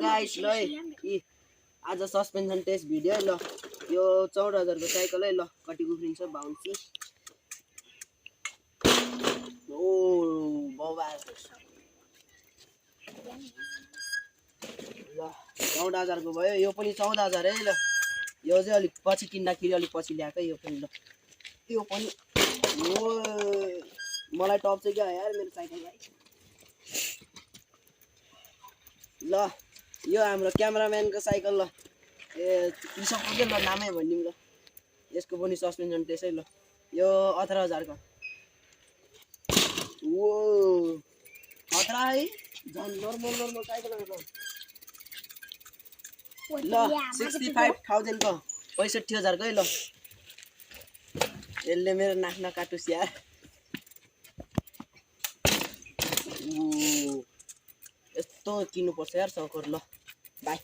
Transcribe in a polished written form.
guys ल है आज सस्पेन्सन टेस्ट भिडियो है ल यो 14,000 को साइकल है ल कति उफ्रिन्छ बाउन्सी ओ बाबा ल 14,000 को भयो यो पनि 14,000 है ल यो चाहिँ अलि पछि किन्दाखेरि अलि पछि ल्याकै यो पनि ल यो पनि ओ मलाई टप चाहिँ क्या यार मेरो साइकल भाइ ल यो हाम्रो क्यामेराम्यान को साइकल ल ए कृषकको के ल नामै भनिदिउँ ल यसको पनि सस्पेन्सन टेस्ट है ल यो 18,000 को ओ खतरा है झन् नर्मल साइकल ल 65,000 को 65,000 को है ल यसले मेरो नाक नकाटुस् यार यस्तो किन्नु पर्छ यार सकर ल बाइ